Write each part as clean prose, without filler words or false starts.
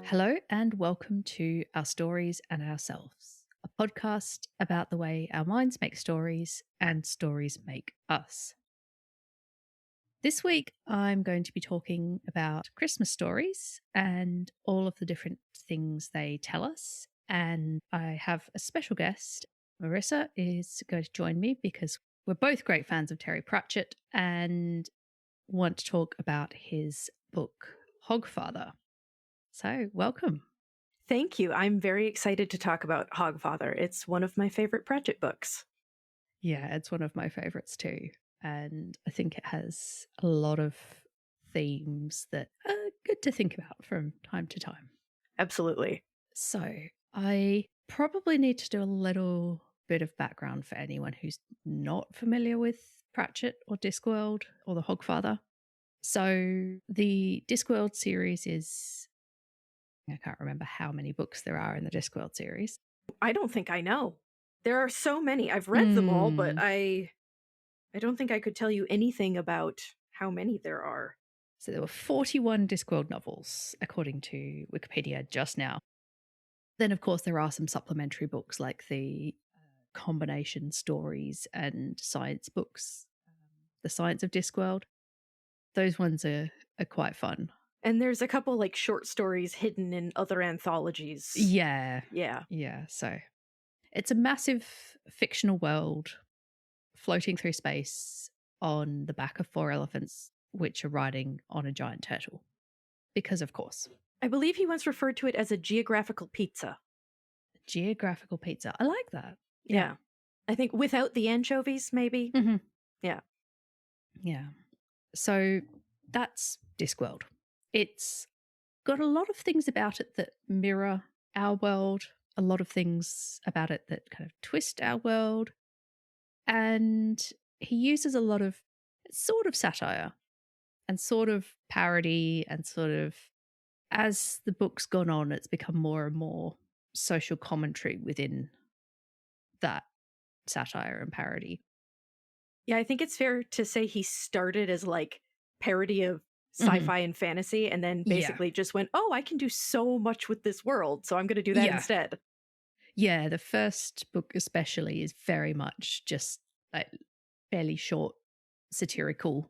Hello, and welcome to Our Stories and Ourselves, a podcast about the way our minds make stories and stories make us. This week, I'm going to be talking about Christmas stories and all of the different things they tell us. And I have a special guest. Marissa is going to join me because we're both great fans of Terry Pratchett and want to talk about his book, Hogfather. So, welcome. Thank you. I'm very excited to talk about Hogfather. It's one of my favorite Pratchett books. Yeah, it's one of my favorites too. And I think it has a lot of themes that are good to think about from time to time. Absolutely. So, I probably need to do a little bit of background for anyone who's not familiar with Pratchett or Discworld or the Hogfather. So, the Discworld series is, I can't remember how many books there are in the Discworld series. I don't think I know. There are so many. I've read them all, but I don't think I could tell you anything about how many there are. So there were 41 Discworld novels, according to Wikipedia just now. Then, of course, there are some supplementary books like the combination stories and science books, The Science of Discworld. Those ones are quite fun. And there's a couple like short stories hidden in other anthologies. Yeah. Yeah. Yeah. So it's a massive fictional world floating through space on the back of 4 elephants, which are riding on a giant turtle. Because, of course. I believe he once referred to it as a geographical pizza. Geographical pizza. I like that. Yeah. I think without the anchovies, maybe. Mm-hmm. Yeah. Yeah. So that's Discworld. It's got a lot of things about it that mirror our world, a lot of things about it that kind of twist our world. And he uses a lot of sort of satire and sort of parody and sort of, as the book's gone on, it's become more and more social commentary within that satire and parody. Yeah, I think it's fair to say he started as like parody of sci-fi and fantasy and then basically just went, oh, I can do so much with this world, so I'm going to do that instead. Yeah, the first book especially is very much just like fairly short satirical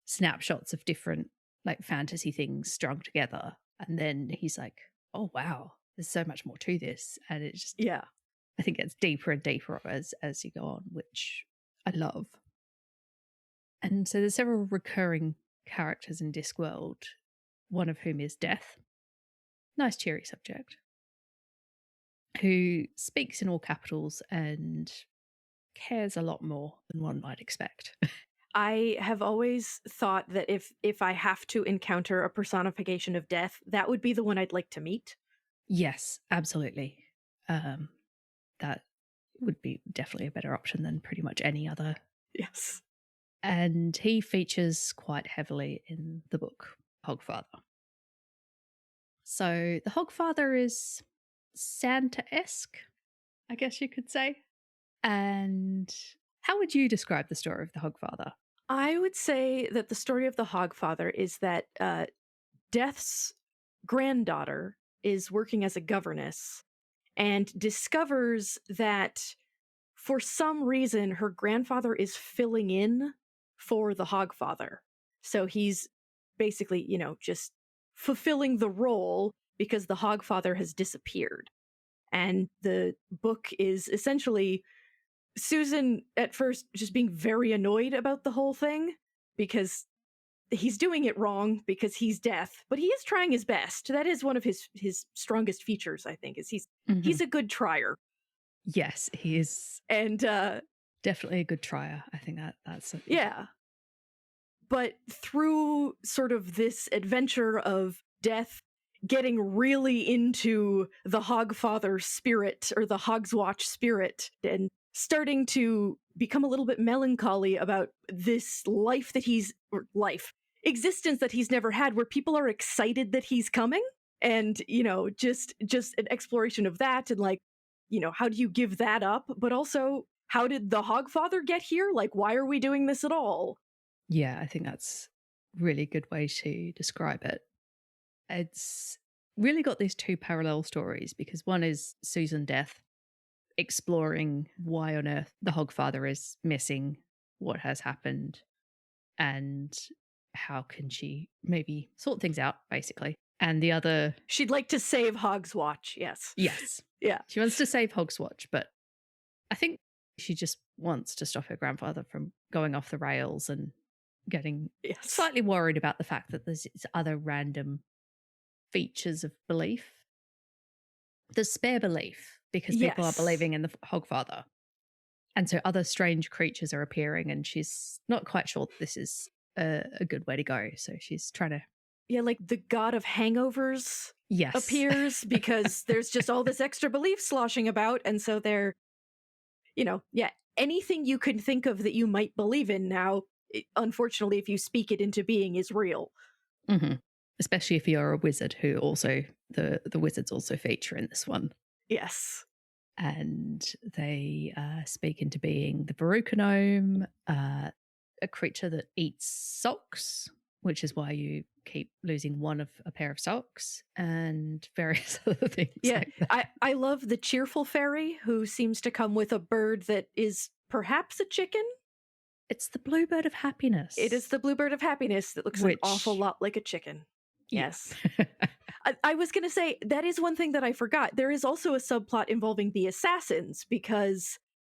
snapshots of different like fantasy things strung together. And then he's like, oh wow, there's so much more to this. And it just, yeah, I think it's deeper and deeper as you go on, which I love. And so there's several recurring characters in Discworld, one of whom is Death. Nice cheery subject. Who speaks in all capitals and cares a lot more than one might expect. I have always thought that if I have to encounter a personification of death, that would be the one I'd like to meet. Yes, absolutely. That would be definitely a better option than pretty much any other. Yes. And he features quite heavily in the book, Hogfather. So the Hogfather is Santa-esque, I guess you could say. And how would you describe the story of the Hogfather? I would say that the story of the Hogfather is that Death's granddaughter is working as a governess and discovers that for some reason her grandfather is filling in for the Hogfather. So he's basically, just fulfilling the role because the Hogfather has disappeared. And the book is essentially Susan at first just being very annoyed about the whole thing because he's doing it wrong because he's Death, but he is trying his best. That is one of his strongest features, I think, is he's a good trier. Yes, he is. And definitely a good trier. I think that's yeah. But through sort of this adventure of Death getting really into the Hogfather spirit or the Hogswatch spirit and starting to become a little bit melancholy about this existence that he's never had, where people are excited that he's coming, and just an exploration of that, and like, how do you give that up, but also how did the Hogfather get here? Like, why are we doing this at all? Yeah, I think that's a really good way to describe it. It's really got these two parallel stories, because one is Susan Death exploring why on earth the Hogfather is missing, what has happened, and how can she maybe sort things out, basically. And the other... She'd like to save Hogswatch, yes. Yes. Yeah. She wants to save Hogswatch, but I think she just wants to stop her grandfather from going off the rails and getting slightly worried about the fact that there's other random features of belief. There's spare belief because people are believing in the Hogfather. And so other strange creatures are appearing, and she's not quite sure that this is a good way to go. So she's trying to... Yeah, like the god of hangovers appears because there's just all this extra belief sloshing about. And so they're, anything you can think of that you might believe in now, unfortunately, if you speak it into being, is real. Mm-hmm. Especially if you're a wizard, who also, the wizards also feature in this one. Yes. And they speak into being the Veruca gnome, a creature that eats socks, which is why you keep losing one of a pair of socks, and various other things. Yeah, like I love the cheerful fairy who seems to come with a bird that is perhaps a chicken. It's the bluebird of happiness. It is the bluebird of happiness that looks an awful lot like a chicken. Yes. I was going to say, that is one thing that I forgot. There is also a subplot involving the assassins, because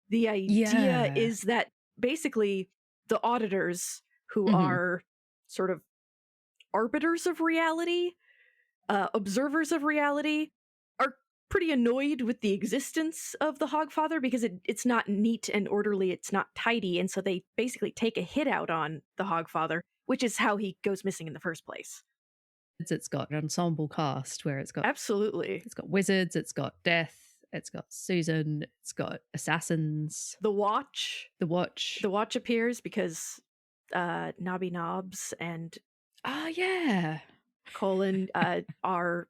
the idea is that basically the auditors, who are sort of arbiters of reality, observers of reality, are pretty annoyed with the existence of the Hogfather because it's not neat and orderly, it's not tidy, and so they basically take a hit out on the Hogfather, which is how he goes missing in the first place. It's got an ensemble cast where it's got... Absolutely. It's got wizards, it's got Death, it's got Susan, it's got assassins. The Watch. The Watch. The Watch appears because Nobby Knobs and... Colin are...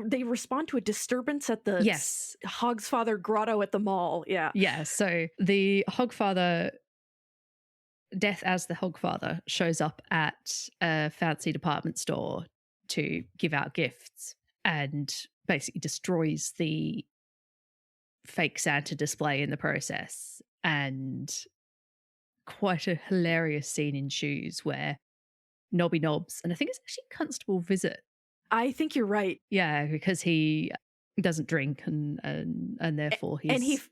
They respond to a disturbance at the Hogsfather grotto at the mall. Yeah, so the Hogfather... Death as the Hogfather shows up at a fancy department store to give out gifts and basically destroys the fake Santa display in the process. And quite a hilarious scene ensues where Nobby Knobs, and I think it's actually Constable Visit. I think you're right. Yeah, because he doesn't drink and therefore he's...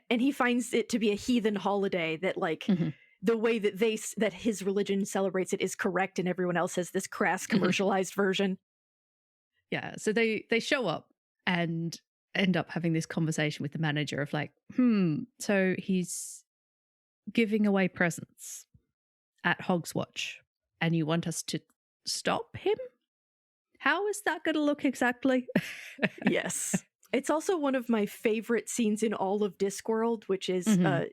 And he finds it to be a heathen holiday that, like... The way that his religion celebrates it is correct, and everyone else has this crass commercialized version. Yeah, so they show up and end up having this conversation with the manager of like, so he's giving away presents at Hogswatch, and you want us to stop him? How is that going to look exactly? Yes. It's also one of my favorite scenes in all of Discworld, which is, the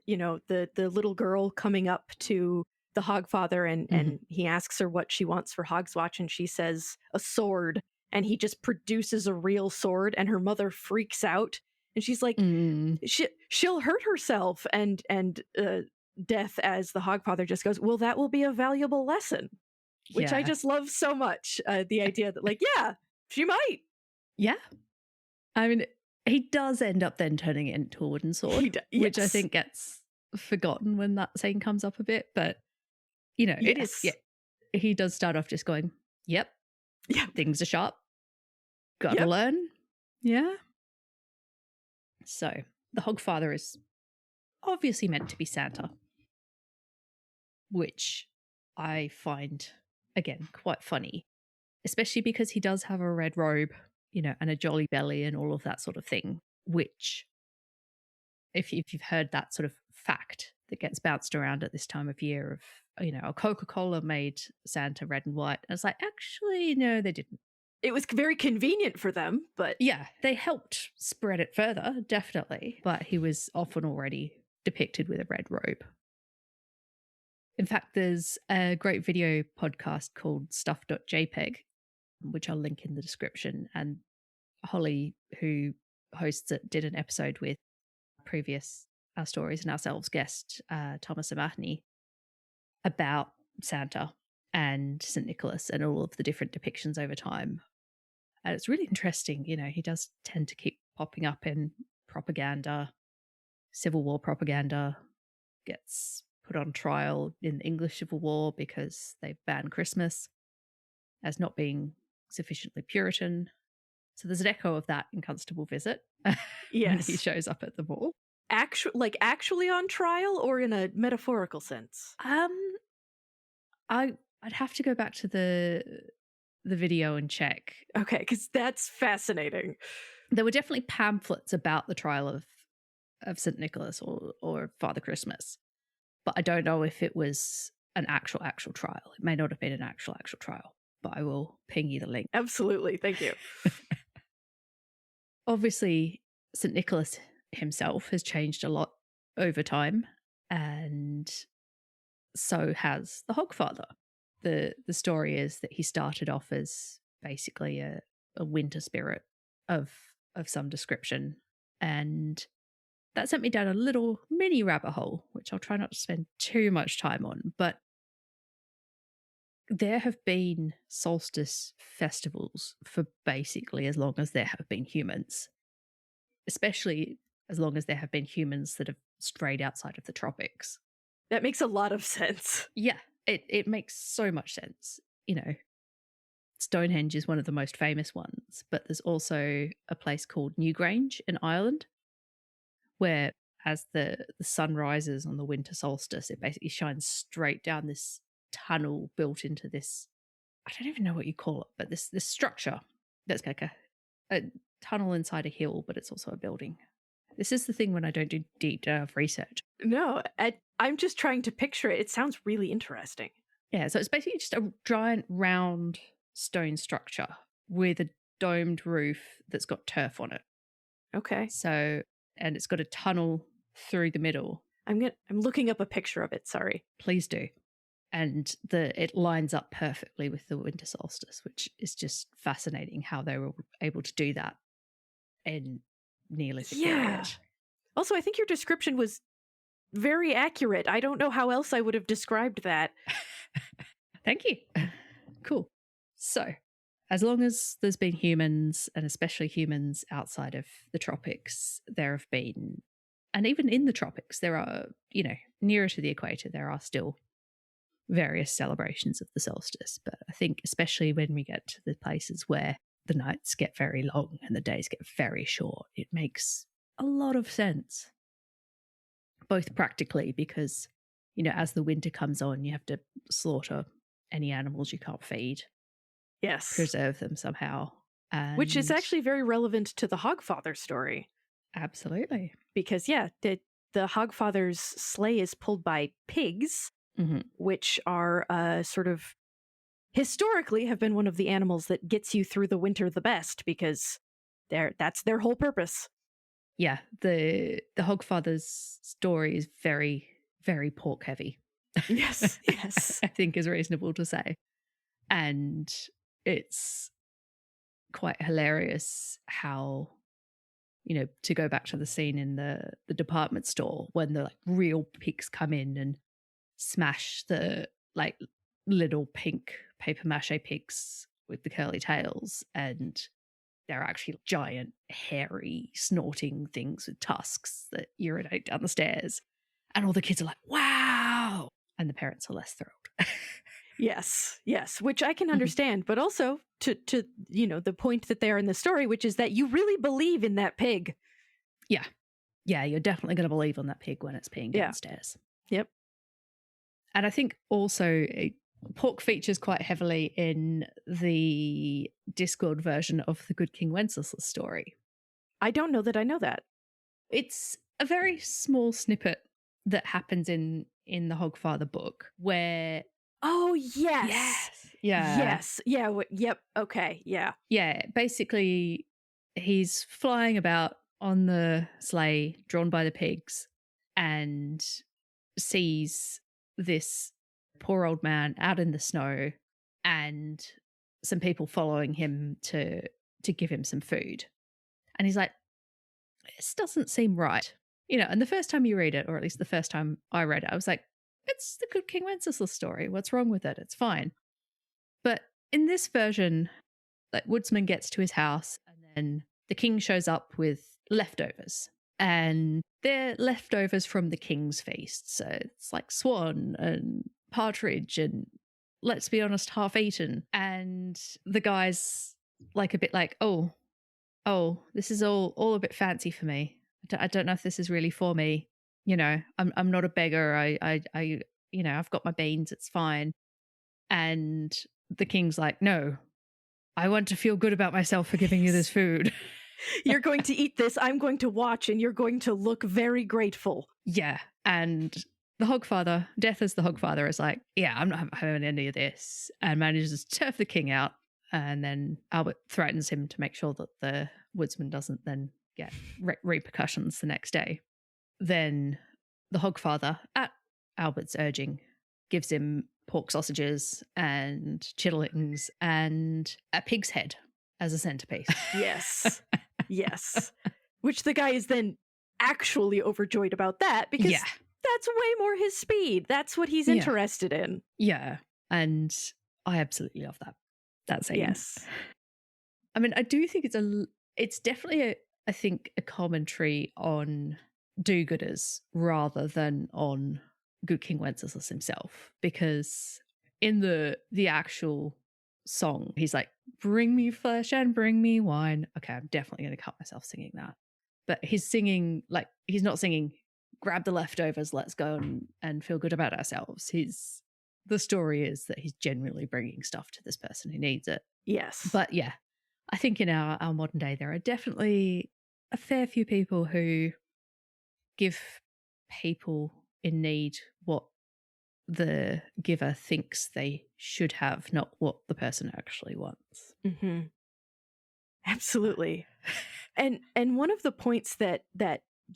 little girl coming up to the Hogfather and he asks her what she wants for Hogswatch, and she says a sword, and he just produces a real sword, and her mother freaks out, and she's like, she'll hurt herself, and Death as the Hogfather just goes, well, that will be a valuable lesson, which I just love so much. The idea that, like, yeah, she might. Yeah. I mean, he does end up then turning it into a wooden sword, which I think gets forgotten when that scene comes up a bit. But, it is, he does start off just going, yep, things are sharp, gotta learn. Yeah. So the Hogfather is obviously meant to be Santa, which I find, again, quite funny, especially because he does have a red robe, and a jolly belly and all of that sort of thing, which, if you've heard that sort of fact that gets bounced around at this time of year of, a Coca-Cola made Santa red and white. And it's like, actually, no, they didn't. It was very convenient for them, but... Yeah, they helped spread it further, definitely. But he was often already depicted with a red robe. In fact, there's a great video podcast called stuff.jpg, which I'll link in the description. And Holly, who hosts it, did an episode with previous Our Stories and Ourselves guest, Thomas O'Mahony, about Santa and St. Nicholas and all of the different depictions over time. And it's really interesting. He does tend to keep popping up in propaganda, Civil War propaganda, gets put on trial in the English Civil War because they banned Christmas as not being sufficiently Puritan. So there's an echo of that in Constable Visit when he shows up at the ball. Actually on trial, or in a metaphorical sense? I'd have to go back to the video and check. Okay, because that's fascinating. There were definitely pamphlets about the trial of St. Nicholas or Father Christmas, but I don't know if it was an actual trial. It may not have been an actual trial, but I will ping you the link. Absolutely, thank you. Obviously, St. Nicholas himself has changed a lot over time, and so has the Hogfather. The story is that he started off as basically a winter spirit of some description, and that sent me down a little mini rabbit hole, which I'll try not to spend too much time on. But there have been solstice festivals for basically as long as there have been humans, especially as long as there have been humans that have strayed outside of the tropics. That makes a lot of sense. Yeah, it makes so much sense. Stonehenge is one of the most famous ones, but there's also a place called Newgrange in Ireland, where as the sun rises on the winter solstice, it basically shines straight down this tunnel built into this, I don't even know what you call it, but this structure that's like a tunnel inside a hill, but it's also a building. This is the thing when I don't do deep dive research. No, I'm just trying to picture it. It sounds really interesting. Yeah, so it's basically just a giant round stone structure with a domed roof that's got turf on it. Okay. So, and it's got a tunnel through the middle. I'm looking up a picture of it, sorry. Please do. And it lines up perfectly with the winter solstice, which is just fascinating how they were able to do that in Neolithic period. Also, I think your description was very accurate. I don't know how else I would have described that. Thank you. Cool. So, as long as there's been humans, and especially humans outside of the tropics, there have been, and even in the tropics, there are, nearer to the equator, there are still various celebrations of the solstice. But I think especially when we get to the places where the nights get very long and the days get very short, it makes a lot of sense. Both practically because, as the winter comes on, you have to slaughter any animals you can't feed. Yes. Preserve them somehow. Which is actually very relevant to the Hogfather story. Absolutely. Because, the Hogfather's sleigh is pulled by pigs, which are sort of historically have been one of the animals that gets you through the winter the best, because that's their whole purpose. Yeah, the Hogfather's story is very, very pork heavy. Yes. I think is reasonable to say. And it's quite hilarious how, to go back to the scene in the department store when the real pigs come in and smash the little pink paper mache pigs with the curly tails, and they're actually giant, hairy, snorting things with tusks that urinate down the stairs. And all the kids are like, wow! And the parents are less thrilled. Yes, which I can understand, but also to the point that they are in the story, which is that you really believe in that pig. Yeah, you're definitely going to believe on that pig when it's peeing downstairs. Yep. And I think also pork features quite heavily in the Discworld version of the Good King Wenceslas story. I don't know that I know that. It's a very small snippet that happens in the Hogfather book where... Oh, yes. Yeah. Yes. Yeah. Yep. Okay. Yeah. Yeah. Basically, he's flying about on the sleigh drawn by the pigs and sees this poor old man out in the snow and some people following him to give him some food. And he's like, this doesn't seem right. And the first time you read it, or at least the first time I read it, I was like, it's the Good King Wenceslas story. What's wrong with it? It's fine. But in this version, like woodsman gets to his house, and then the king shows up with leftovers. And they're leftovers from the king's feast. So it's like swan and partridge and, let's be honest, half eaten. And the guy's like a bit like, oh, this is all a bit fancy for me. I don't know if this is really for me. You know, I'm not a beggar. I you know, I've got my beans. It's fine. And the king's like, no, I want to feel good about myself for giving you this food. You're going to eat this. I'm going to watch, and you're going to look very grateful. Yeah. And the Hogfather, Death as the Hogfather, is like, yeah, I'm not having any of this, and manages to turf the king out. And then Albert threatens him to make sure that the woodsman doesn't then get repercussions the next day. Then the Hogfather, at Albert's urging, gives him pork sausages and chitterlings and a pig's head as a centerpiece. Yes. Yes. Which the guy is then actually overjoyed about that, because that's way more his speed. That's what he's interested in. Yeah. And I absolutely love that scene. Yes. I mean, I do think it's definitely I think a commentary on do-gooders rather than on good King Wenceslas himself, because in the actual song he's like, bring me flesh and bring me wine. Okay, I'm definitely going to cut myself singing that. But he's singing, like, he's not singing grab the leftovers, let's go and feel good about ourselves. The story is that he's genuinely bringing stuff to this person who needs it. Yes. But yeah, I think in our modern day there are definitely a fair few people who give people in need what the giver thinks they should have, not what the person actually wants. Mm-hmm. Absolutely. And one of the points that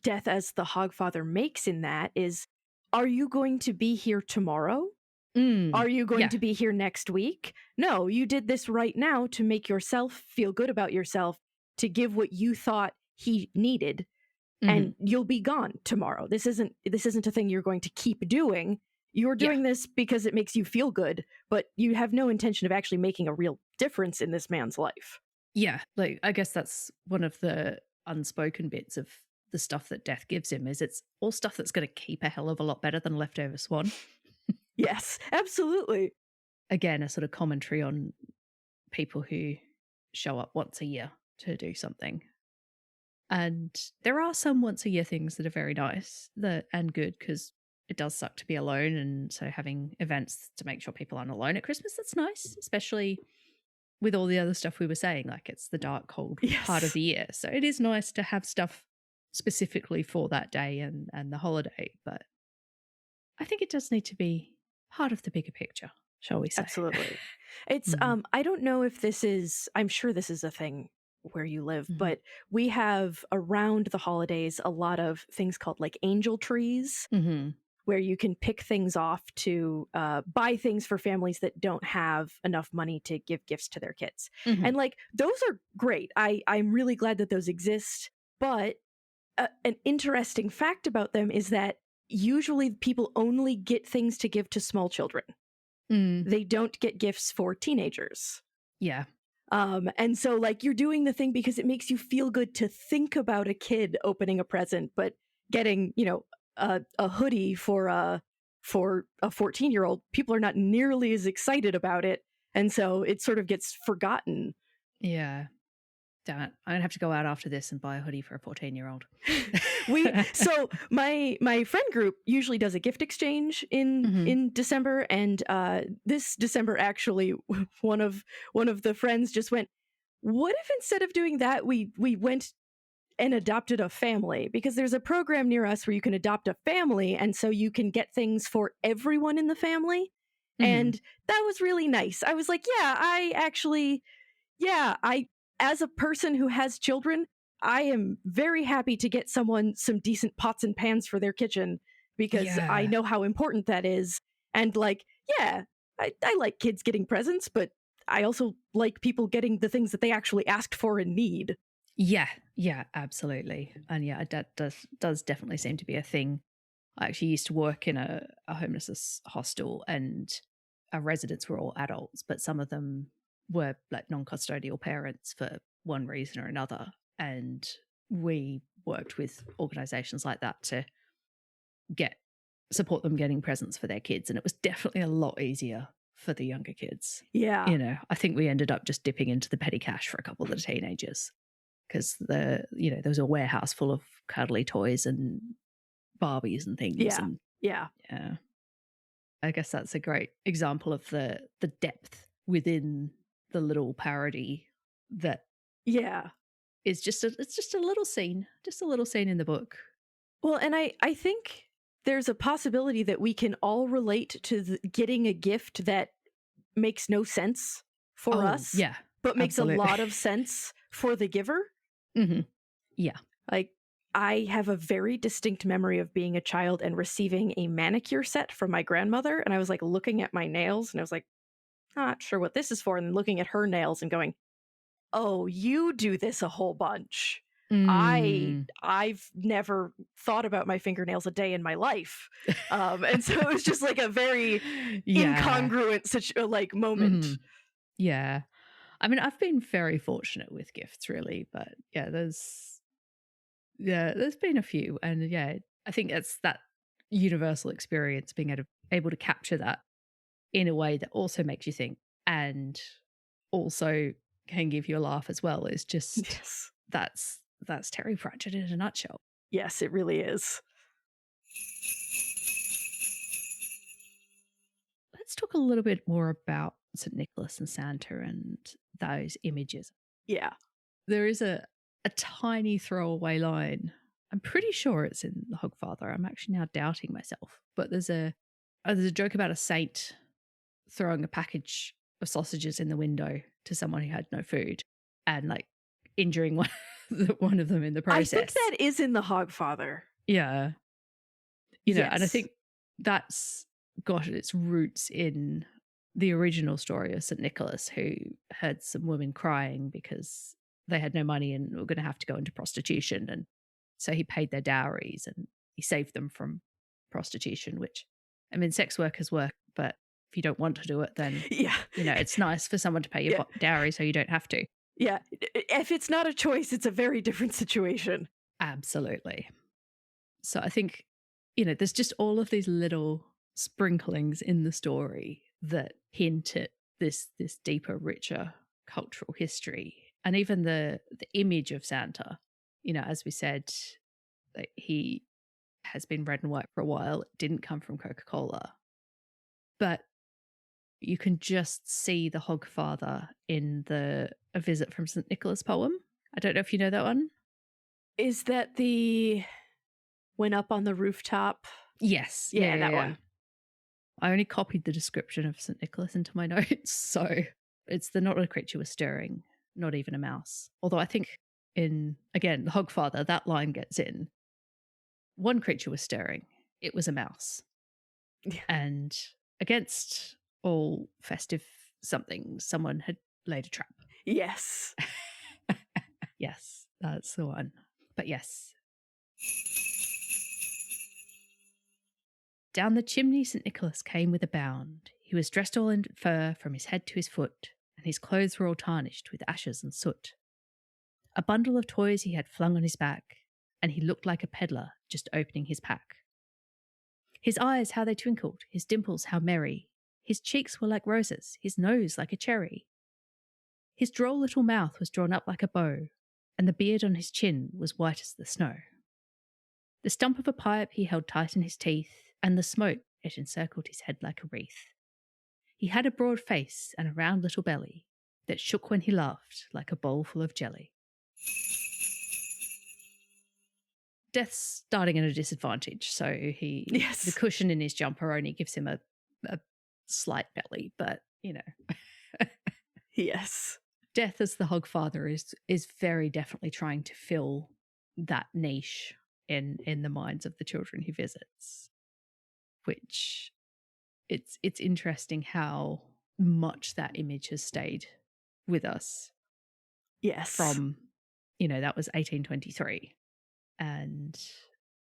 Death as the Hogfather makes in that is, are you going to be here tomorrow? Are you going to be here next week? No, you did this right now to make yourself feel good about yourself, to give what you thought he needed, and you'll be gone tomorrow. This isn't a thing you're going to keep doing. You're doing this because it makes you feel good, but you have no intention of actually making a real difference in this man's life. Yeah, like, I guess that's one of the unspoken bits of the stuff that Death gives him, is it's all stuff that's going to keep a hell of a lot better than leftover swan. Yes, absolutely. Again, a sort of commentary on people who show up once a year to do something. And there are some once a year things that are very nice and good, because it does suck to be alone. And so having events to make sure people aren't alone at Christmas, that's nice, especially with all the other stuff we were saying, like it's the dark, cold part of the year. So it is nice to have stuff specifically for that day and the holiday. But I think it does need to be part of the bigger picture, shall we say. Absolutely. It's, I don't know if this is, I'm sure this is a thing where you live, but we have around the holidays a lot of things called like angel trees, where you can pick things off to buy things for families that don't have enough money to give gifts to their kids. And like, those are great. I'm really glad that those exist. But an interesting fact about them is that usually people only get things to give to small children. They don't get gifts for teenagers. Yeah. And so like, you're doing the thing because it makes you feel good to think about a kid opening a present, but getting, you know, a hoodie for a 14-year-old, people are not nearly as excited about it, and so it sort of gets forgotten. Yeah. Damn it. I'm gonna have to go out after this and buy a hoodie for a 14-year-old. So my friend group usually does a gift exchange in December, and this December actually one of the friends just went, what if instead of doing that we went and adopted a family? Because there's a program near us where you can adopt a family, and so you can get things for everyone in the family. And that was really nice. I was like, I as a person who has children, I am very happy to get someone some decent pots and pans for their kitchen, because I know how important that is. And like, I like kids getting presents, but I also like people getting the things that they actually asked for and need. Yeah, absolutely. And yeah, that does definitely seem to be a thing. I actually used to work in a homelessness hostel, and our residents were all adults, but some of them were like non-custodial parents for one reason or another. And we worked with organizations like that to support them getting presents for their kids. And it was definitely a lot easier for the younger kids. Yeah. I think we ended up just dipping into the petty cash for a couple of the teenagers because there was a warehouse full of cuddly toys and Barbies and things. Yeah. And yeah. I guess that's a great example of the depth within the little parody that is just a little scene, in the book. Well, and I think there's a possibility that we can all relate to getting a gift that makes no sense for us, but makes a lot of sense for the giver. Mm-hmm. Yeah. Like, I have a very distinct memory of being a child and receiving a manicure set from my grandmother, and I was like looking at my nails and I was like, not sure what this is for, and looking at her nails and going, oh, you do this a whole bunch. I've never thought about my fingernails a day in my life. And so it was just like a very incongruent moment. Mm-hmm. Yeah. I mean, I've been very fortunate with gifts, really, but there's been a few. And I think it's that universal experience, being able to capture that in a way that also makes you think and also can give you a laugh as well. Is just that's Terry Pratchett in a nutshell. Yes, it really is. Let's talk a little bit more about St. Nicholas and Santa and those images. Yeah. There is a tiny throwaway line. I'm pretty sure it's in the Hogfather. I'm actually now doubting myself. But there's a joke about a saint throwing a package of sausages in the window to someone who had no food and like injuring one of them in the process. I think that is in the Hogfather. Yeah. And I think that's got its roots in the original story of St. Nicholas, who had some women crying because they had no money and were going to have to go into prostitution. And so he paid their dowries and he saved them from prostitution, which, I mean, sex workers work, but if you don't want to do it, then, it's nice for someone to pay your dowry so you don't have to. Yeah. If it's not a choice, it's a very different situation. Absolutely. So I think, there's just all of these little sprinklings in the story that hint at this deeper, richer cultural history. And even the image of Santa, as we said, that he has been red and white for a while. It didn't come from Coca-Cola. But you can just see the Hogfather in A Visit from St. Nicholas poem. I don't know if you know that one. Is that the When Up on the Rooftop? Yes. Yeah, that one. I only copied the description of St. Nicholas into my notes. So it's the not a creature was stirring, not even a mouse. Although I think in, again, the Hogfather, that line gets in. One creature was stirring. It was a mouse. Yeah. And against all festive something, someone had laid a trap. Yes. Yes, that's the one. But yes. Down the chimney St. Nicholas came with a bound. He was dressed all in fur from his head to his foot, and his clothes were all tarnished with ashes and soot. A bundle of toys he had flung on his back, and he looked like a peddler just opening his pack. His eyes, how they twinkled, his dimples, how merry. His cheeks were like roses, his nose like a cherry. His droll little mouth was drawn up like a bow, and the beard on his chin was white as the snow. The stump of a pipe he held tight in his teeth, and the smoke it encircled his head like a wreath. He had a broad face and a round little belly that shook when he laughed like a bowl full of jelly. Death's starting at a disadvantage, so the cushion in his jumper only gives him a slight belly, but Yes. Death as the Hogfather is very definitely trying to fill that niche in the minds of the children he visits, which it's interesting how much that image has stayed with us. Yes. From, that was 1823. And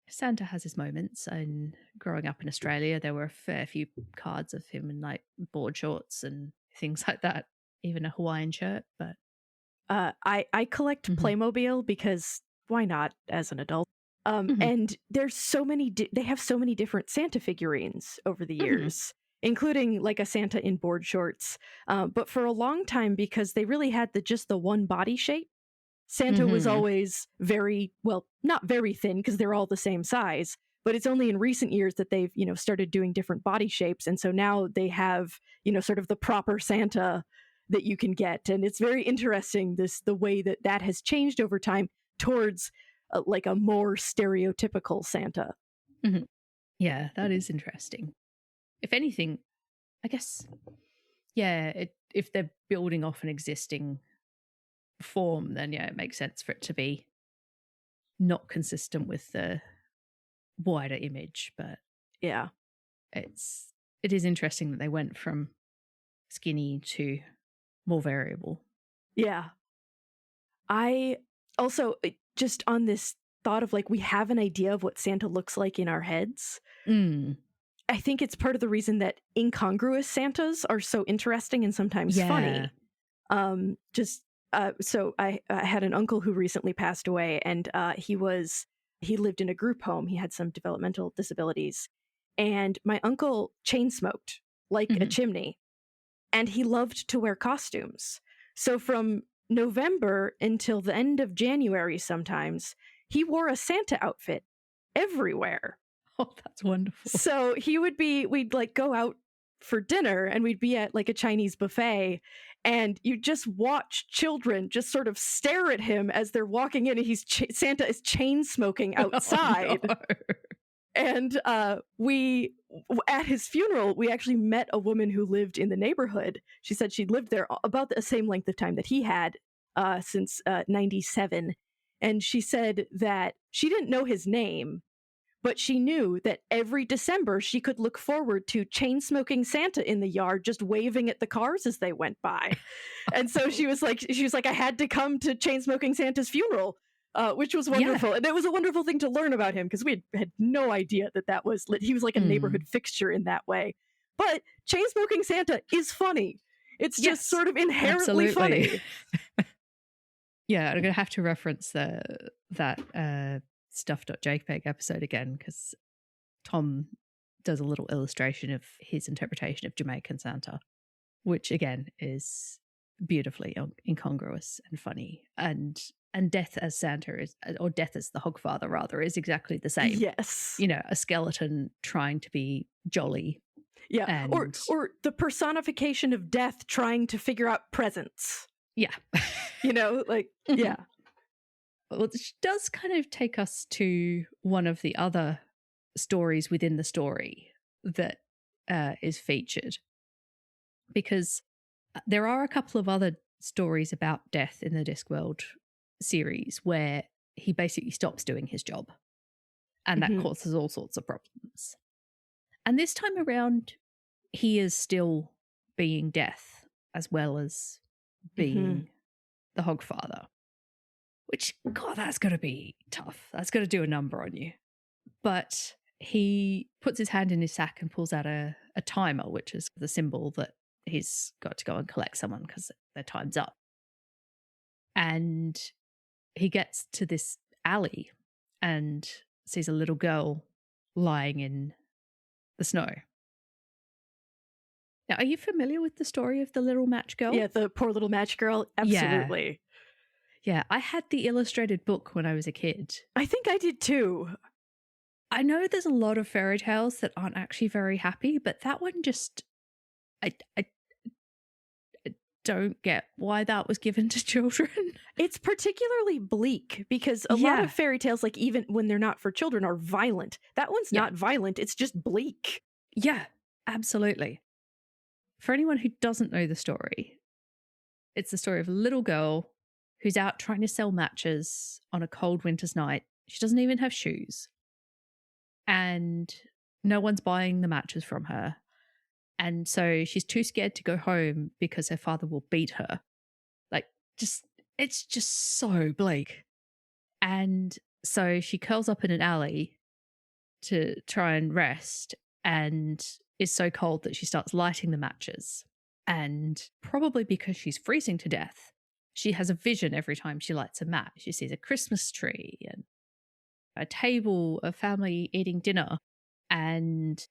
Santa has his moments. And growing up in Australia, there were a fair few cards of him in like board shorts and things like that. even a Hawaiian shirt, but I collect Mhm. Playmobil because why not as an adult? Mhm. And there's so many. They have so many different Santa figurines over the Mhm. years, including like a Santa in board shorts. But for a long time, because they really had just the one body shape, Santa was Mhm. always very well, not very thin because they're all the same size. But it's only in recent years that they've started doing different body shapes, and so now they have sort of the proper Santa that you can get, and it's very interesting the way that has changed over time towards like a more stereotypical Santa. Mhm. Yeah, that is interesting. If anything, I guess, yeah, if they're building off an existing form, then yeah, it makes sense for it to be not consistent with the wider image. But Yeah, it is interesting that they went from skinny to more variable. yeah. I also just on this thought of like we have an idea of what Santa looks like in our heads. Mm. I think it's part of the reason that incongruous Santas are so interesting and sometimes Yeah. funny. Just so I had an uncle who recently passed away, and he lived in a group home. He had some developmental disabilities, and my uncle chain smoked like a Mhm. chimney, and he loved to wear costumes. So from November until the end of January, sometimes he wore a Santa outfit everywhere. Oh, that's wonderful. So we'd like go out for dinner and we'd be at like a Chinese buffet and you just watch children just sort of stare at him as they're walking in and Santa is chain smoking Oh, no. outside. And we at his funeral we actually met a woman who lived in the neighborhood. She said she'd lived there about the same length of time that he had, since 97. And she said that she didn't know his name, but she knew that every December she could look forward to chain smoking Santa in the yard just waving at the cars as they went by. And so she was like, I had to come to chain smoking Santa's funeral, which was Yeah. wonderful. And it was a wonderful thing to learn about him because we had no idea that was lit. He was like a Mm. neighborhood fixture in that way. But chain smoking Santa is funny. It's just Yes, sort of inherently absolutely. funny. Yeah, I'm gonna have to reference that stuff.jpg episode again because Tom does a little illustration of his interpretation of Jamaican Santa, which again is beautifully incongruous and funny. And death as Santa is, or death as the Hogfather rather, is exactly the same. Yes. A skeleton trying to be jolly. Yeah. And Or the personification of death trying to figure out presents. yeah. Like, Mhm. yeah. Well, which does kind of take us to one of the other stories within the story that is featured, because there are a couple of other stories about death in the Discworld series where he basically stops doing his job, and that Mhm. causes all sorts of problems. And this time around, he is still being death as well as being the Hogfather. Which, God, that's got to be tough. That's got to do a number on you. But he puts his hand in his sack and pulls out a timer, which is the symbol that he's got to go and collect someone because their time's up. And he gets to this alley and sees a little girl lying in the snow. Now, are you familiar with the story of the little match girl? Yeah, the poor little match girl. Absolutely. Yeah, I had the illustrated book when I was a kid. I think I did too. I know there's a lot of fairy tales that aren't actually very happy, but that one just, I don't get why that was given to children. It's particularly bleak because a lot of fairy tales, like even when they're not for children, are violent. That one's not violent. It's just bleak. Yeah, absolutely. For anyone who doesn't know the story, it's the story of a little girl who's out trying to sell matches on a cold winter's night. She doesn't even have shoes. And no one's buying the matches from her. And so she's too scared to go home because her father will beat her. Like, it's just so bleak. And so she curls up in an alley to try and rest and is so cold that she starts lighting the matches. And probably because she's freezing to death, she has a vision every time she lights a match. She sees a Christmas tree and a table, a family eating dinner. And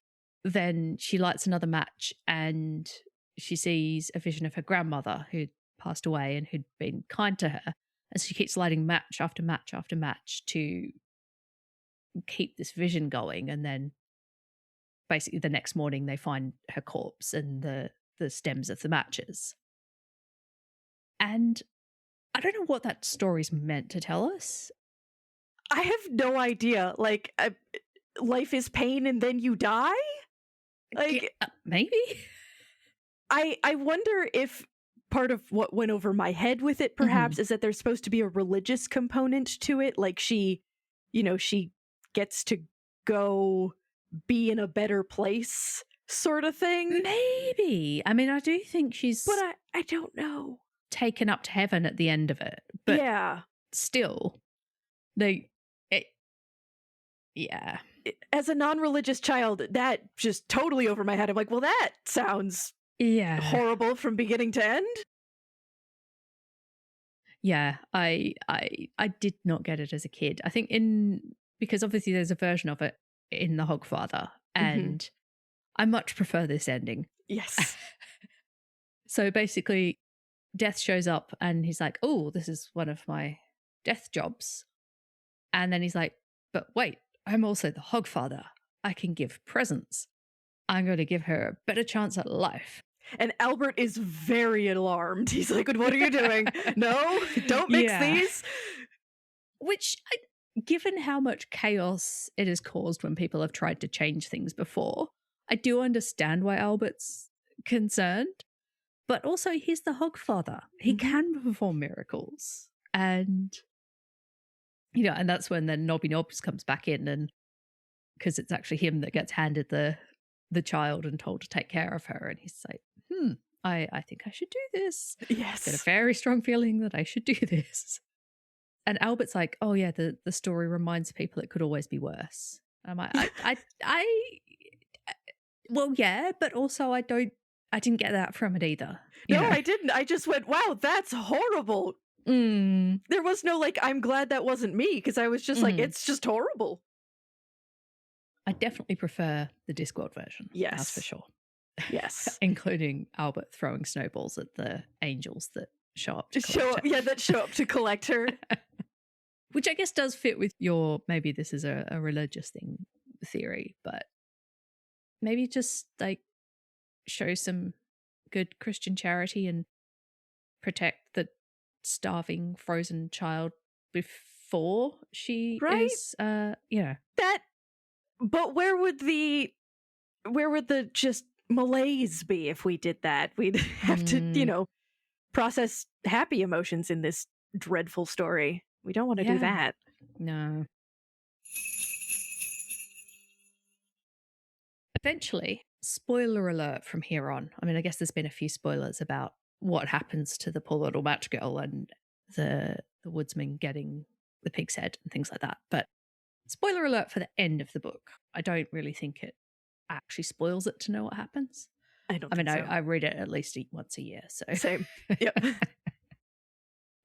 then she lights another match and she sees a vision of her grandmother who'd passed away and who'd been kind to her. And she keeps lighting match after match after match to keep this vision going. And then basically the next morning they find her corpse and the stems of the matches. And I don't know what that story's meant to tell us. I have no idea. Like, life is pain and then you die? Like, maybe? I wonder if part of what went over my head with it, perhaps, is that there's supposed to be a religious component to it. Like, she gets to go be in a better place, sort of thing. Maybe. I mean, I do think she's... But I don't know. Taken up to heaven at the end of it. But yeah. Still, yeah. As a non-religious child, that just totally over my head. I'm like, well, that sounds horrible from beginning to end. Yeah, I did not get it as a kid. I think because obviously there's a version of it in the Hogfather, and I much prefer this ending. Yes. So basically, Death shows up and he's like, oh, this is one of my death jobs. And then he's like, but wait, I'm also the Hogfather. I can give presents. I'm going to give her a better chance at life. And Albert is very alarmed. He's like, what are you doing? No, don't mix these. Which, given how much chaos it has caused when people have tried to change things before, I do understand why Albert's concerned. But also, he's the Hogfather. He can perform miracles. And, and that's when then Nobby Nobbs comes back in, and because it's actually him that gets handed the child and told to take care of her. And he's like, I think I should do this. Yes. I get a very strong feeling that I should do this. And Albert's like, oh yeah, the story reminds people it could always be worse. I'm like, well, yeah, but also I didn't get that from it either. No, I didn't. I just went, wow, that's horrible. There was no I'm glad that wasn't me, because I was just like, it's just horrible. I definitely prefer the Discworld version. Yes. That's for sure. Yes. Including Albert throwing snowballs at the angels that show up to collect her. Yeah, that show up to collect her. Which I guess does fit with your, maybe this is a religious thing theory, but maybe just show some good Christian charity and protect the starving frozen child before she is that. But where would the just malaise be if we did that? We'd have to process happy emotions in this dreadful story. We don't want to do that. No. Eventually, spoiler alert from here on. I mean, I guess there's been a few spoilers about what happens to the poor little match girl and the woodsman getting the pig's head and things like that. But spoiler alert for the end of the book. I don't really think it actually spoils it to know what happens. I mean, I read it at least once a year. So same. Yep.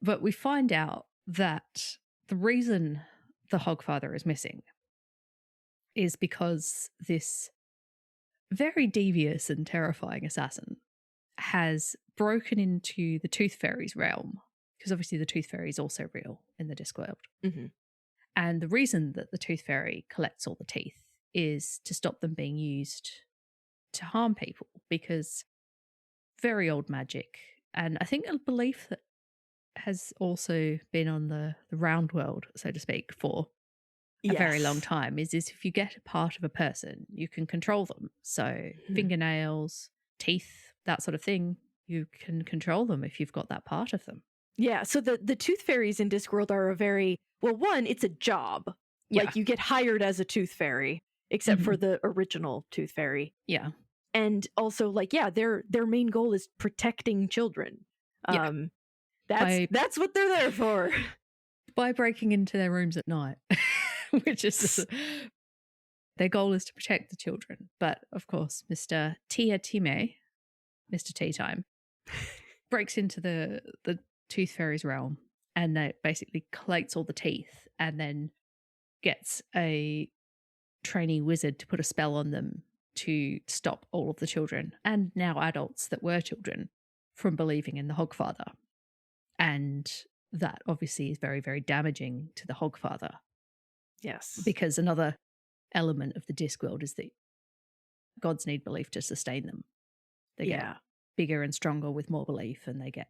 But we find out that the reason the Hogfather is missing is because this very devious and terrifying assassin has broken into the Tooth Fairy's realm, because obviously the Tooth Fairy is also real in the Discworld. And the reason that the Tooth Fairy collects all the teeth is to stop them being used to harm people, because very old magic, and I think a belief that has also been on the round world, so to speak, for a very long time is if you get a part of a person, you can control them. So fingernails, teeth, that sort of thing, you can control them if you've got that part of them. Yeah, so the Tooth Fairies in Discworld are a very, well, one, it's a job. You get hired as a Tooth Fairy, except for the original Tooth Fairy. Yeah. And also, their main goal is protecting children. That's what they're there for. By breaking into their rooms at night, which is their goal is to protect the children. But of course, Mr. Tia Time Mr. Tea Time, breaks into the Tooth Fairy's realm and basically collates all the teeth and then gets a trainee wizard to put a spell on them to stop all of the children and now adults that were children from believing in the Hogfather. And that obviously is very, very damaging to the Hogfather. Yes. Because another element of the Discworld is that gods need belief to sustain them. They get bigger and stronger with more belief, and they get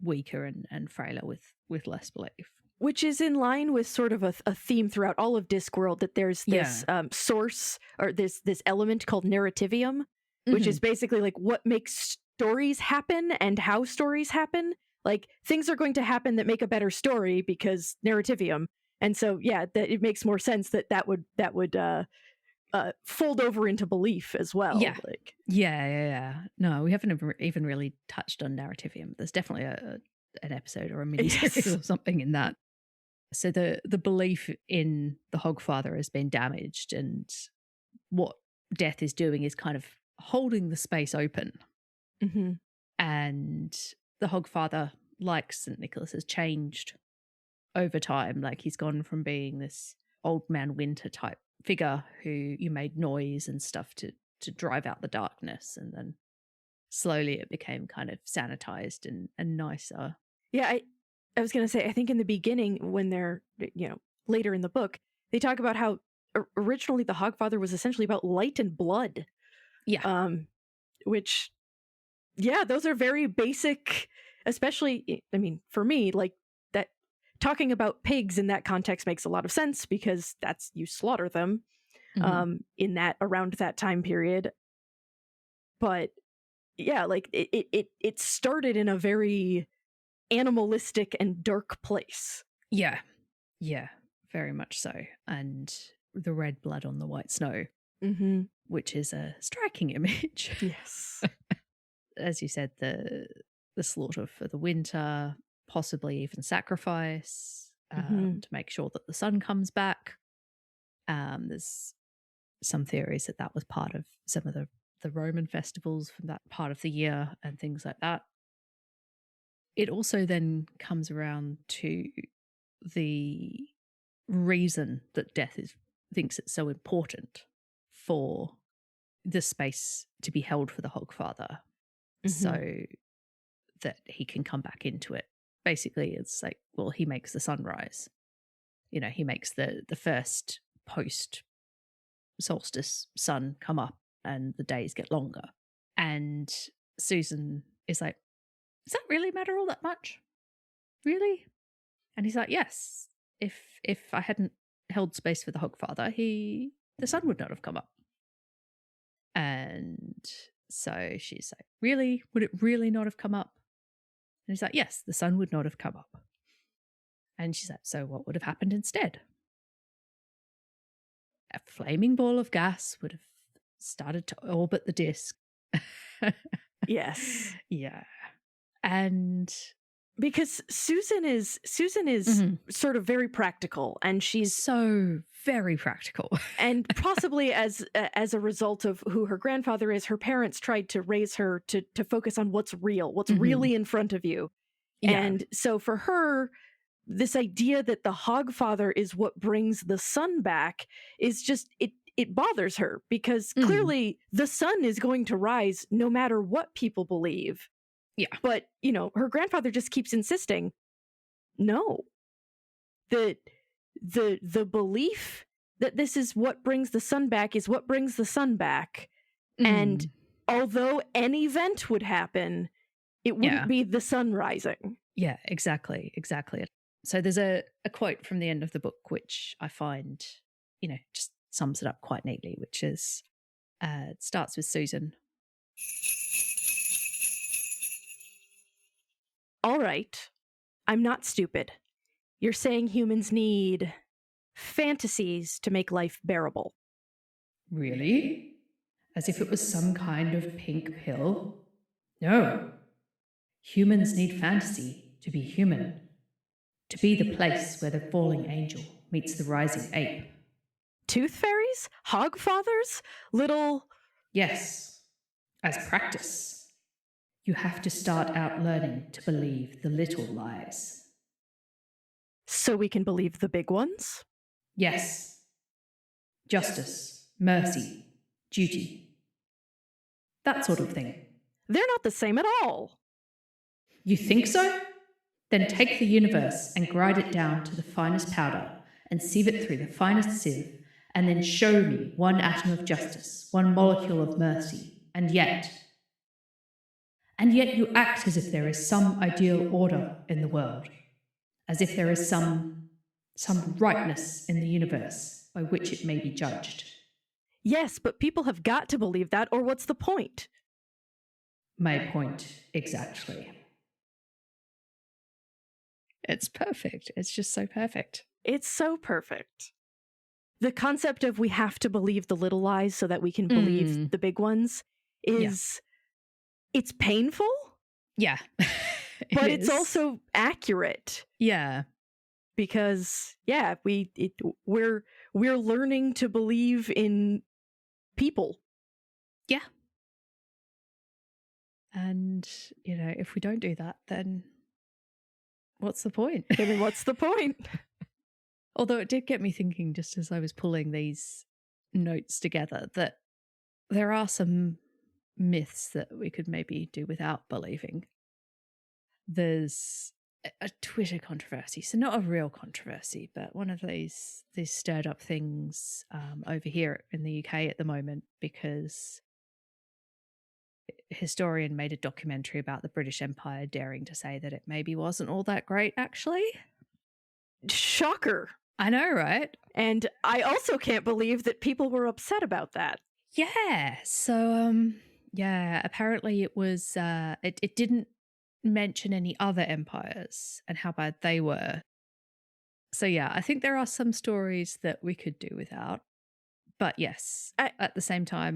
weaker and frailer with less belief. Which is in line with sort of a theme throughout all of Discworld, that there's this source, or this element called narrativium, which is basically like what makes stories happen and how stories happen. Like, things are going to happen that make a better story because narrativium. And so, that it makes more sense that would fold over into belief as well. Yeah. No, we haven't even really touched on narrativium. There's definitely an episode or a mini-series or something in that. So the belief in the Hogfather has been damaged, and what Death is doing is kind of holding the space open. Mm-hmm. And the Hogfather, like St. Nicholas, has changed over time. Like, he's gone from being this old man winter type figure who you made noise and stuff to drive out the darkness, and then slowly it became kind of sanitized and nicer. Yeah, I was going to say, I think in the beginning, when they're, later in the book, they talk about how originally the Hogfather was essentially about light and blood. Yeah. Which, those are very basic, especially, I mean, for me, like, that talking about pigs in that context makes a lot of sense because you slaughter them in that, around that time period. But like it started in a very animalistic and dark place. Yeah, very much so. And the red blood on the white snow, which is a striking image. Yes. As you said, the slaughter for the winter, possibly even sacrifice to make sure that the sun comes back. There's some theories that was part of some of the Roman festivals from that part of the year and things like that. It also then comes around to the reason that Death thinks it's so important for the space to be held for the Hogfather, so that he can come back into it. Basically, it's like, well, he makes the sunrise. He makes the first post-solstice sun come up and the days get longer. And Susan is like, does that really matter all that much? Really? And he's like, yes. If I hadn't held space for the Hogfather, the sun would not have come up. And so she's like, really? Would it really not have come up? And he's like, yes, the sun would not have come up. And she's like, so what would have happened instead? A flaming ball of gas would have started to orbit the disk. Yes. Yeah. And because Susan is sort of very practical, and she's so very practical. And possibly as a result of who her grandfather is, her parents tried to raise her to focus on what's real, what's really in front of you. Yeah. And so for her, this idea that the Hogfather is what brings the sun back is just, it bothers her, because clearly the sun is going to rise no matter what people believe. Yeah. But, her grandfather just keeps insisting, no. The belief that this is what brings the sun back is what brings the sun back. And although an event would happen, it wouldn't be the sun rising. Yeah, exactly. So there's a quote from the end of the book, which I find, just sums it up quite neatly, which is, it starts with Susan. All right, I'm not stupid. You're saying humans need fantasies to make life bearable. Really? As if it was some kind of pink pill? No. Humans need fantasy to be human. To be the place where the falling angel meets the rising ape. Tooth fairies? Hogfathers? Little... Yes. As practice. You have to start out learning to believe the little lies. So we can believe the big ones? Yes. Justice, mercy, duty. That sort of thing. They're not the same at all. You think so? Then take the universe and grind it down to the finest powder and sieve it through the finest sieve, and then show me one atom of justice, one molecule of mercy, and yet you act as if there is some ideal order in the world, as if there is some rightness in the universe by which it may be judged. Yes, but people have got to believe that, or what's the point? My point exactly. It's perfect. It's just so perfect. It's so perfect. The concept of we have to believe the little lies so that we can believe the big ones is, it's painful. Yeah. But it's also accurate. Yeah. Because, yeah, we're learning to believe in people. Yeah. And, you know, if we don't do that, then what's the point? I mean, what's the point? Although it did get me thinking, just as I was pulling these notes together, that there are some myths that we could maybe do without believing. There's a Twitter controversy, so not a real controversy, but one of these stirred up things over here in the UK at the moment, because a historian made a documentary about the British Empire, daring to say that it maybe wasn't all that great, actually. Shocker. I know, right? And I also can't believe that people were upset about that. Yeah. So, apparently it was, it didn't mention any other empires and how bad they were. So, yeah, I think there are some stories that we could do without. But yes, at the same time,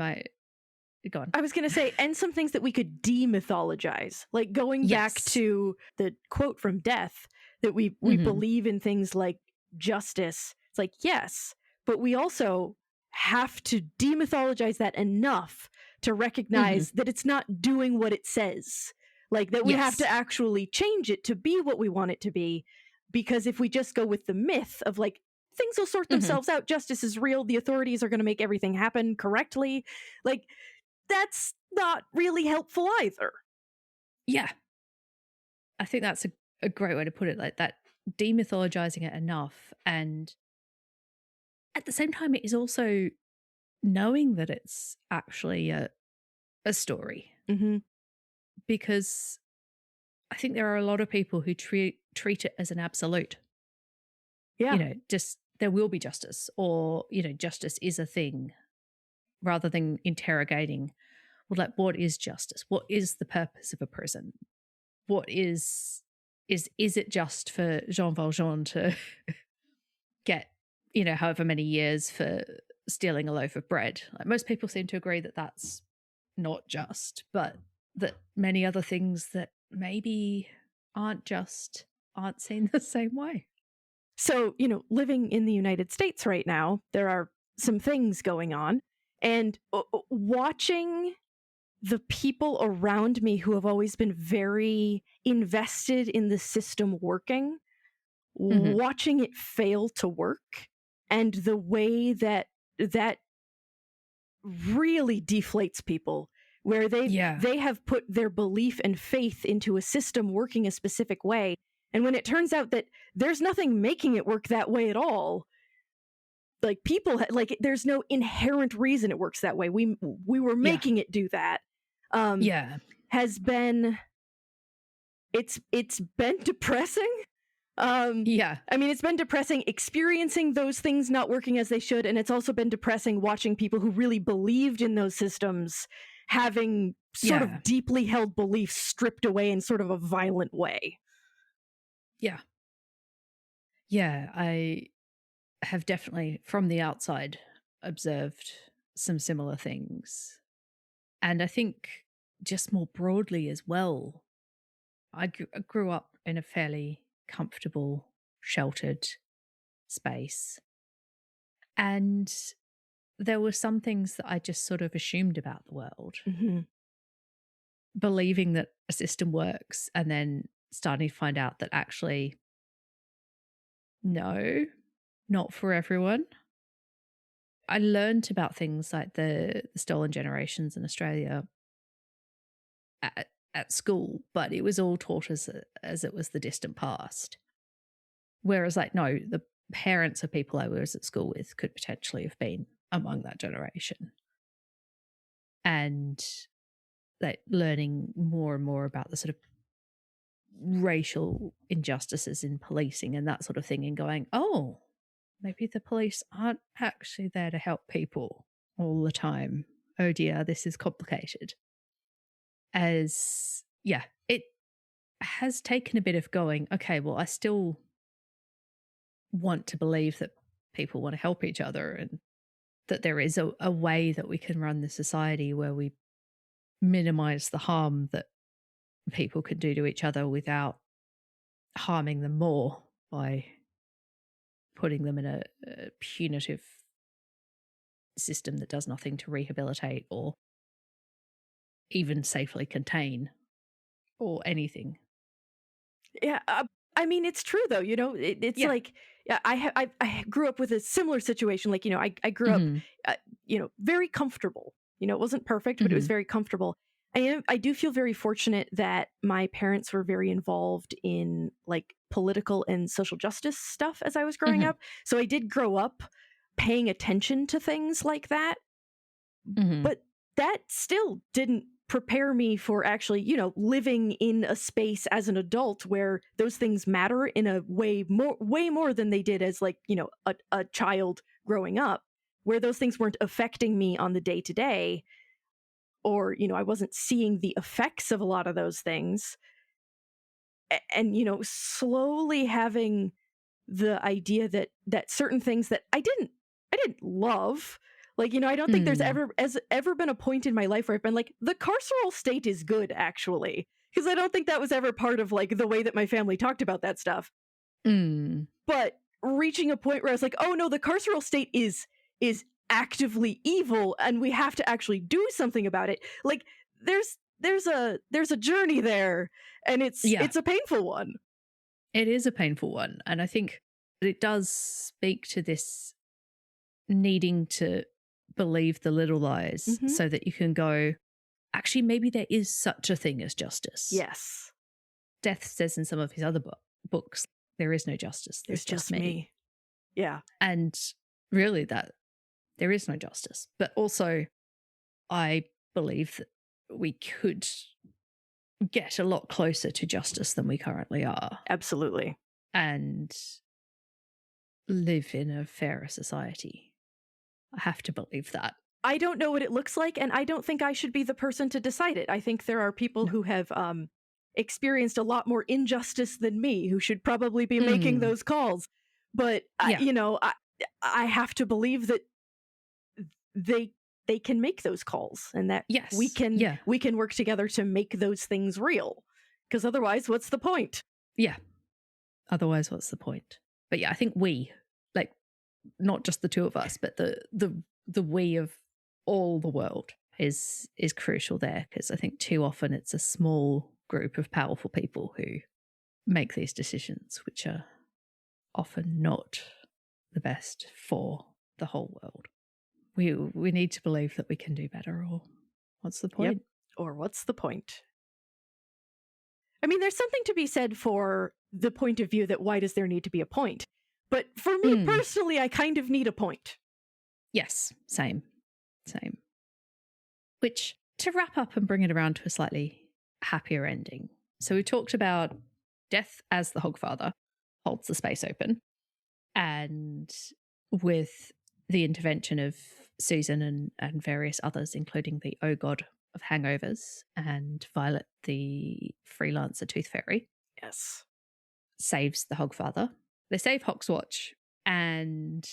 go on. I was going to say, and some things that we could demythologize, like going back to the quote from Death, that we believe in things like justice. It's like, yes, but we also have to demythologize that enough to recognize that it's not doing what it says. Like that we have to actually change it to be what we want it to be. Because if we just go with the myth of like, things will sort themselves out, justice is real, the authorities are going to make everything happen correctly, like, that's not really helpful either. Yeah. I think that's a great way to put it, like that, demythologizing it enough. And at the same time, it is also knowing that it's actually a story. Because I think there are a lot of people who treat it as an absolute. Yeah. You know, just there will be justice, or, you know, justice is a thing, rather than interrogating, well, like, what is justice? What is the purpose of a prison? What is it just for Jean Valjean to get, you know, however many years for stealing a loaf of bread? Like, most people seem to agree that that's not just, but that many other things that maybe aren't just aren't seen the same way. So, you know, living in the United States right now, there are some things going on, and watching the people around me who have always been very invested in the system working, watching it fail to work, and the way that really deflates people, where they have put their belief and faith into a system working a specific way, and when it turns out that there's nothing making it work that way at all, like people like there's no inherent reason it works that way, we were making it do that, has been, it's been depressing. I mean, it's been depressing experiencing those things not working as they should, and it's also been depressing watching people who really believed in those systems having sort of deeply held beliefs stripped away in sort of a violent way. I have definitely, from the outside, observed some similar things. And I think just more broadly as well, I grew up in a fairly comfortable, sheltered space. And there were some things that I just sort of assumed about the world. believing that a system works and then starting to find out that actually, no, not for everyone. I learned about things like the stolen generations in Australia at school, but it was all taught as it was the distant past. Whereas, like, no, the parents of people I was at school with could potentially have been among that generation. And like learning more and more about the sort of racial injustices in policing and that sort of thing, and going, oh, maybe the police aren't actually there to help people all the time. Oh dear, this is complicated. As, yeah, it has taken a bit of going, okay, well, I still want to believe that people want to help each other and that there is a way that we can run the society where we minimize the harm that people can do to each other without harming them more by putting them in a punitive system that does nothing to rehabilitate or even safely contain or anything. Yeah, I mean, it's true though. You know, it's like, yeah, I grew up with a similar situation. Like, you know, I grew up, you know, very comfortable. You know, it wasn't perfect, but it was very comfortable. I do feel very fortunate that my parents were very involved in like political and social justice stuff as I was growing up. So I did grow up paying attention to things like that. But that still didn't prepare me for actually, you know, living in a space as an adult where those things matter in a way more than they did as, like, you know, a child growing up, where those things weren't affecting me on the day to day, or, you know, I wasn't seeing the effects of a lot of those things. And, you know, slowly having the idea that certain things that I didn't love, like, you know, I don't think there's ever been a point in my life where I've been like, the carceral state is good, actually, because I don't think that was ever part of like the way that my family talked about that stuff. But reaching a point where I was like, oh no, the carceral state is actively evil and we have to actually do something about it. Like, there's a journey there, and it's a painful one. It is a painful one, and I think it does speak to this needing to believe the little lies so that you can go, actually, maybe there is such a thing as justice. Yes. Death says in some of his other books, there is no justice. There's just me. Yeah. And really, that there is no justice. But also, I believe that we could get a lot closer to justice than we currently are. Absolutely. And live in a fairer society. I have to believe that. I don't know what it looks like, and I don't think I should be the person to decide it. I think there are people who have experienced a lot more injustice than me who should probably be making those calls. But, you know, I have to believe that they can make those calls, and that we can work together to make those things real. Because otherwise, what's the point? Yeah. Otherwise, what's the point? But yeah, I think we, like, not just the two of us, but the we of all the world is crucial there, because I think too often it's a small group of powerful people who make these decisions, which are often not the best for the whole world. We need to believe that we can do better, or what's the point? Yep. Or what's the point? I mean, there's something to be said for the point of view that why does there need to be a point? But for me personally, I kind of need a point. Yes, same. Which, to wrap up and bring it around to a slightly happier ending. So we talked about death as the Hogfather holds the space open, and with the intervention of Susan and various others, including the God of Hangovers and Violet, the freelancer Tooth Fairy. Yes. Saves the Hogfather. They save Hogswatch, and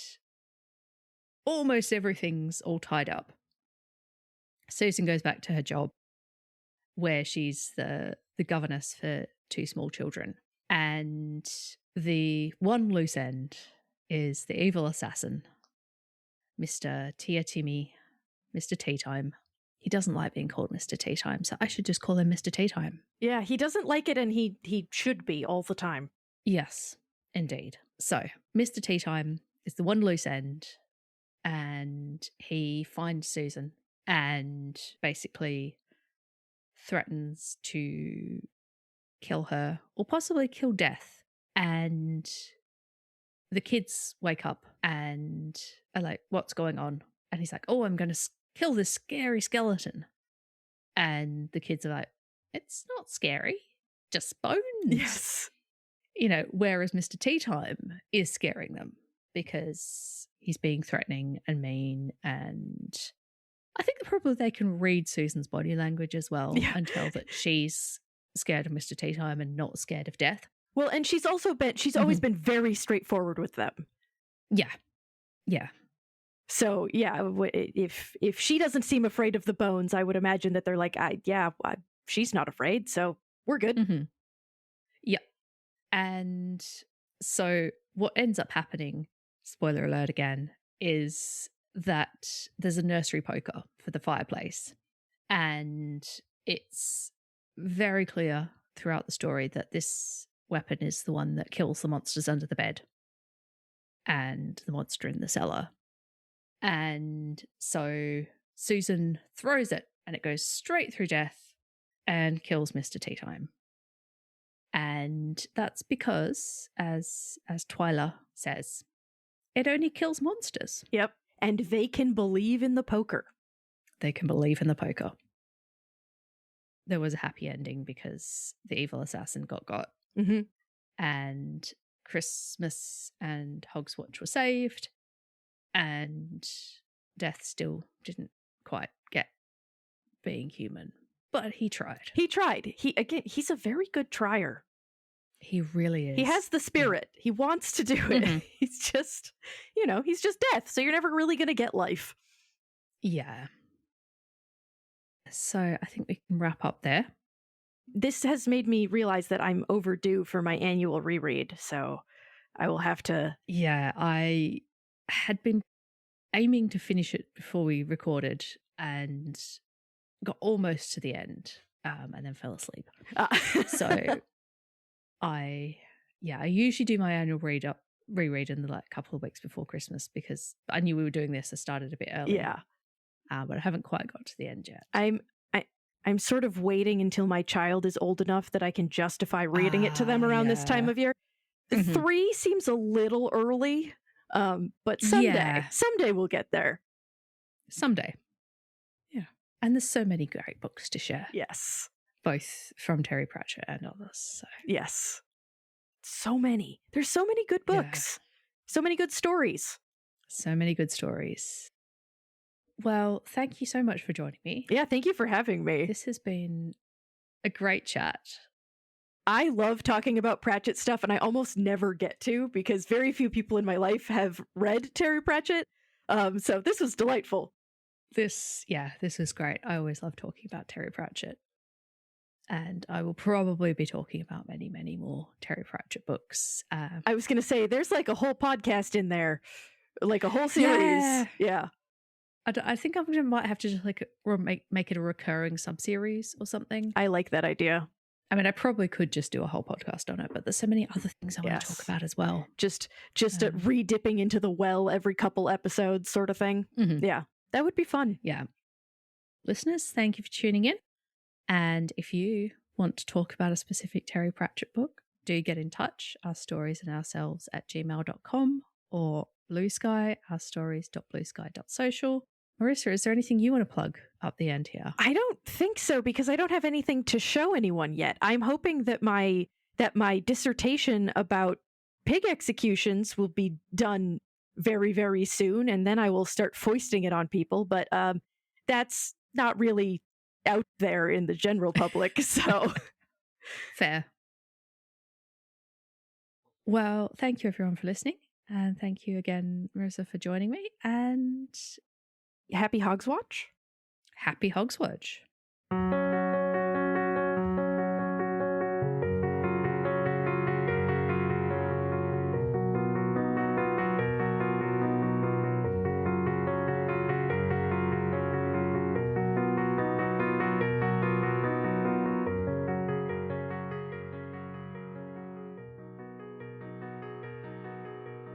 almost everything's all tied up. Susan goes back to her job, where she's the governess for 2 small children. And the one loose end is the evil assassin, Mr. Tia Timmy, Mr. Tea Time. he doesn't like being called Mr. Tea Time, so I should just call him Mr. Tea Time. Yeah, he doesn't like it, and he should be all the time. Yes, indeed. So, Mr. Tea Time is the one loose end, and he finds Susan and basically threatens to kill her or possibly kill Death. And the kids wake up and are like, what's going on? And he's like, oh, I'm going to kill this scary skeleton. And the kids are like, it's not scary, just bones. Yes. You know, whereas Mr. Tea Time is scaring them because he's being threatening and mean. And I think probably they can read Susan's body language as well and tell that she's scared of Mr. Tea Time and not scared of Death. Well, and she's always been very straightforward with them. Yeah. Yeah. So, yeah, if she doesn't seem afraid of the bones, I would imagine that they're like, she's not afraid, so we're good. Mm-hmm. Yeah. And so what ends up happening, spoiler alert again, is that there's a nursery poker for the fireplace. And it's very clear throughout the story that this weapon is the one that kills the monsters under the bed and the monster in the cellar. And so Susan throws it and it goes straight through Death and kills Mr. Tea Time. And that's because, as Twyla says, it only kills monsters. Yep. And they can believe in the poker. They can believe in the poker. There was a happy ending because the evil assassin got. Mm-hmm. And Christmas and Hogswatch were saved. And Death still didn't quite get being human. But he tried. He's a very good trier. He really is. He has the spirit. Yeah. He wants to do it. Mm-hmm. He's just Death. So you're never really going to get life. Yeah. So I think we can wrap up there. This has made me realize that I'm overdue for my annual reread. So I will have to. Yeah, I had been aiming to finish it before we recorded and got almost to the end and then fell asleep. So I usually do my annual reread in the couple of weeks before Christmas because I knew we were doing this. I started a bit early. Yeah. But I haven't quite got to the end yet. I'm sort of waiting until my child is old enough that I can justify reading it to them around this time of year. Mm-hmm. 3 seems a little early, but someday we'll get there. Someday. Yeah. And there's so many great books to share. Yes. Both from Terry Pratchett and others. So. Yes. So many. There's so many good books. Yeah. So many good stories. So many good stories. Well, thank you so much for joining me. Yeah, thank you for having me. This has been a great chat. I love talking about Pratchett stuff, and I almost never get to because very few people in my life have read Terry Pratchett. So this was delightful. This was great. I always love talking about Terry Pratchett. And I will probably be talking about many, many more Terry Pratchett books. I was going to say, there's like a whole podcast in there, like a whole series. Yeah. I think I might have to just make it a recurring sub-series or something. I like that idea. I mean, I probably could just do a whole podcast on it, but there's so many other things I want to talk about as well. Just re-dipping into the well every couple episodes sort of thing. Mm-hmm. Yeah, that would be fun. Yeah. Listeners, thank you for tuning in. And if you want to talk about a specific Terry Pratchett book, do get in touch, ourstoriesandOurselves@gmail.com or Blue Sky, ourstories.bluesky.social. Marissa, is there anything you want to plug up the end here? I don't think so because I don't have anything to show anyone yet. I'm hoping that my dissertation about pig executions will be done very, very soon, and then I will start foisting it on people. But that's not really out there in the general public, so fair. Well, thank you everyone for listening, and thank you again, Marissa, for joining me. And happy Hogswatch. Happy Hogswatch.